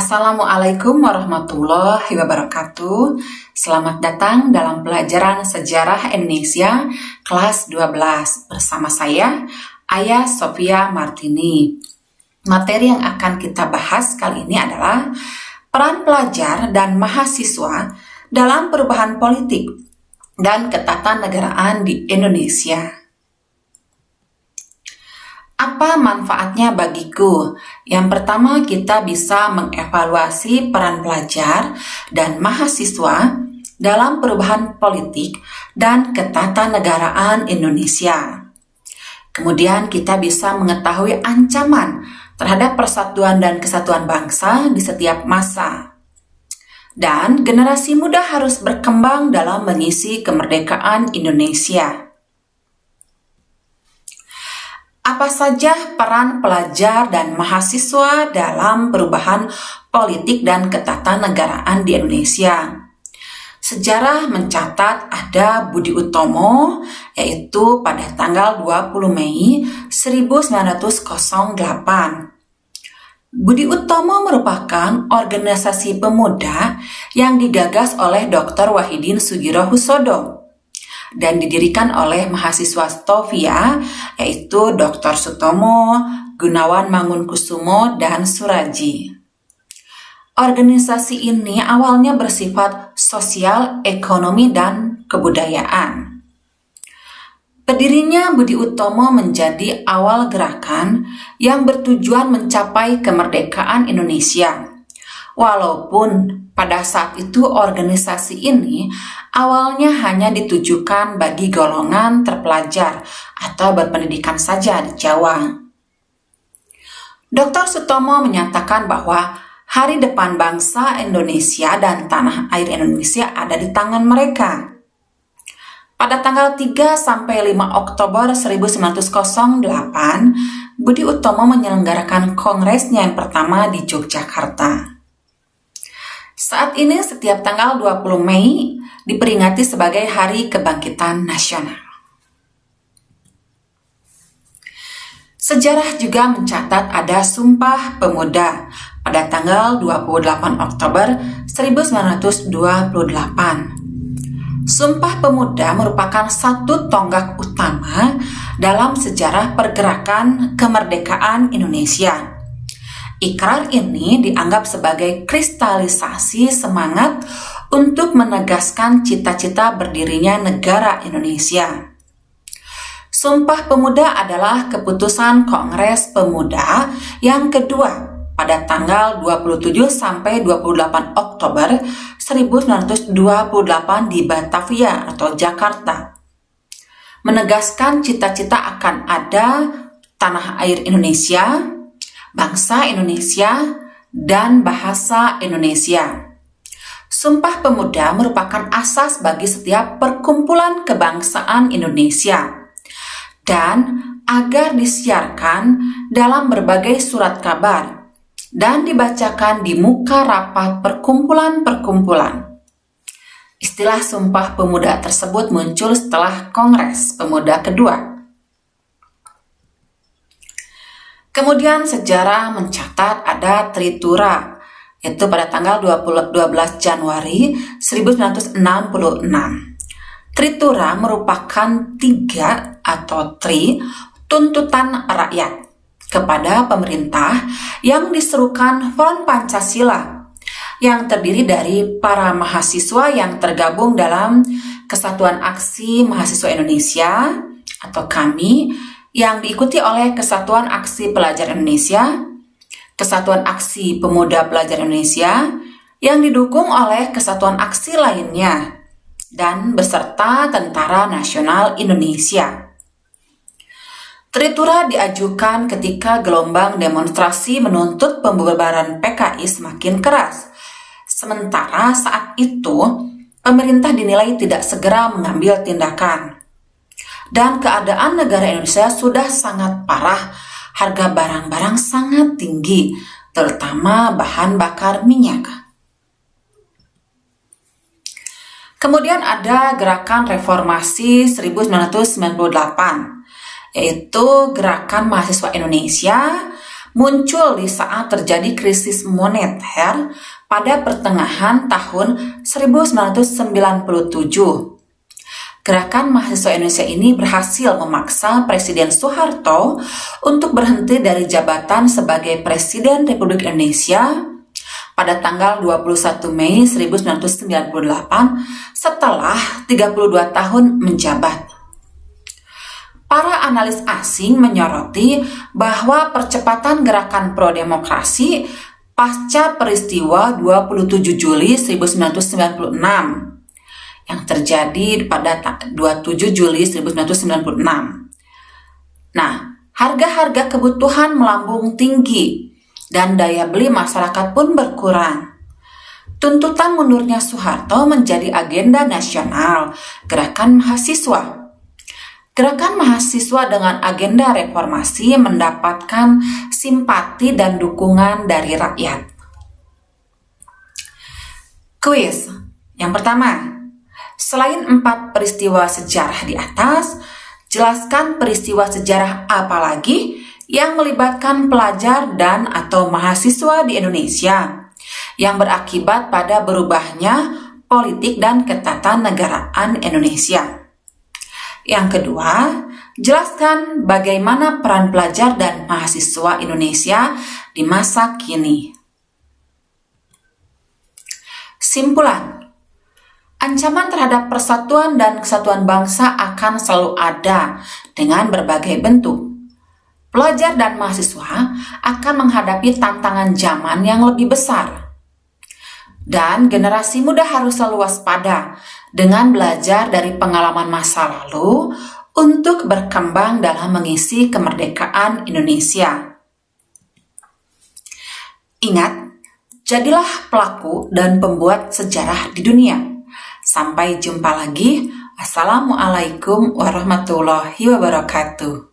Assalamualaikum warahmatullahi wabarakatuh. Selamat datang dalam pelajaran Sejarah Indonesia kelas 12 bersama saya, Ayah Sofia Martini. Materi yang akan kita bahas kali ini adalah peran pelajar dan mahasiswa dalam perubahan politik dan ketatanegaraan di Indonesia. Apa manfaatnya bagiku? Yang pertama, kita bisa mengevaluasi peran pelajar dan mahasiswa dalam perubahan politik dan ketatanegaraan Indonesia. Kemudian kita bisa mengetahui ancaman terhadap persatuan dan kesatuan bangsa di setiap masa. Dan generasi muda harus berkembang dalam mengisi kemerdekaan Indonesia. Apa saja peran pelajar dan mahasiswa dalam perubahan politik dan ketatanegaraan di Indonesia? Sejarah mencatat ada Budi Utomo, yaitu pada tanggal 20 Mei 1908. Budi Utomo merupakan organisasi pemuda yang digagas oleh Dr. Wahidin Sudirohusodo dan didirikan oleh mahasiswa Stovia, yaitu Dr. Sutomo, Gunawan Mangunkusumo, dan Suraji. Organisasi ini awalnya bersifat sosial, ekonomi, dan kebudayaan. Berdirinya Budi Utomo menjadi awal gerakan yang bertujuan mencapai kemerdekaan Indonesia. Walaupun pada saat itu organisasi ini awalnya hanya ditujukan bagi golongan terpelajar atau berpendidikan saja di Jawa. Dr. Sutomo menyatakan bahwa hari depan bangsa Indonesia dan tanah air Indonesia ada di tangan mereka. Pada tanggal 3 sampai 5 Oktober 1908, Budi Utomo menyelenggarakan kongresnya yang pertama di Yogyakarta. Saat ini setiap tanggal 20 Mei diperingati sebagai Hari Kebangkitan Nasional. Sejarah juga mencatat ada Sumpah Pemuda pada tanggal 28 Oktober 1928. Sumpah Pemuda merupakan satu tonggak utama dalam sejarah pergerakan kemerdekaan Indonesia. Ikrar ini dianggap sebagai kristalisasi semangat untuk menegaskan cita-cita berdirinya negara Indonesia. Sumpah Pemuda adalah keputusan Kongres Pemuda yang kedua pada tanggal 27 sampai 28 Oktober 1928 di Batavia atau Jakarta. Menegaskan cita-cita akan ada tanah air Indonesia, bangsa Indonesia, dan bahasa Indonesia. Sumpah Pemuda merupakan asas bagi setiap perkumpulan kebangsaan Indonesia dan agar disiarkan dalam berbagai surat kabar dan dibacakan di muka rapat perkumpulan-perkumpulan. Istilah Sumpah Pemuda tersebut muncul setelah Kongres Pemuda kedua. Kemudian sejarah mencatat ada Tritura, yaitu pada tanggal 12 Januari 1966. Tritura merupakan tuntutan rakyat kepada pemerintah yang diserukan Front Pancasila, yang terdiri dari para mahasiswa yang tergabung dalam Kesatuan Aksi Mahasiswa Indonesia atau KAMI, yang diikuti oleh Kesatuan Aksi Pelajar Indonesia, Kesatuan Aksi Pemuda Pelajar Indonesia, yang didukung oleh kesatuan aksi lainnya, dan beserta Tentara Nasional Indonesia. Tritura diajukan ketika gelombang demonstrasi menuntut pembubaran PKI semakin keras. Sementara saat itu, pemerintah dinilai tidak segera mengambil tindakan. Dan keadaan negara Indonesia sudah sangat parah, harga barang-barang sangat tinggi, terutama bahan bakar minyak. Kemudian ada Gerakan Reformasi 1998, yaitu gerakan mahasiswa Indonesia muncul di saat terjadi krisis moneter pada pertengahan tahun 1997. Gerakan mahasiswa Indonesia ini berhasil memaksa Presiden Soeharto untuk berhenti dari jabatan sebagai Presiden Republik Indonesia pada tanggal 21 Mei 1998 setelah 32 tahun menjabat. Para analis asing menyoroti bahwa percepatan gerakan pro-demokrasi pasca peristiwa 27 Juli 1996 yang terjadi pada 27 Juli 1996. Nah, harga-harga kebutuhan melambung tinggi dan daya beli masyarakat pun berkurang. Tuntutan mundurnya Soeharto menjadi agenda nasional gerakan mahasiswa. Gerakan mahasiswa dengan agenda reformasi mendapatkan simpati dan dukungan dari rakyat. Kuis yang pertama. Selain 4 peristiwa sejarah di atas, jelaskan peristiwa sejarah apa lagi yang melibatkan pelajar dan atau mahasiswa di Indonesia yang berakibat pada berubahnya politik dan ketatanegaraan Indonesia. Yang kedua, jelaskan bagaimana peran pelajar dan mahasiswa Indonesia di masa kini. Simpulan. Ancaman terhadap persatuan dan kesatuan bangsa akan selalu ada dengan berbagai bentuk. Pelajar dan mahasiswa akan menghadapi tantangan zaman yang lebih besar. Dan generasi muda harus selalu waspada dengan belajar dari pengalaman masa lalu untuk berkembang dalam mengisi kemerdekaan Indonesia. Ingat, jadilah pelaku dan pembuat sejarah di dunia. Sampai jumpa lagi. Assalamualaikum warahmatullahi wabarakatuh.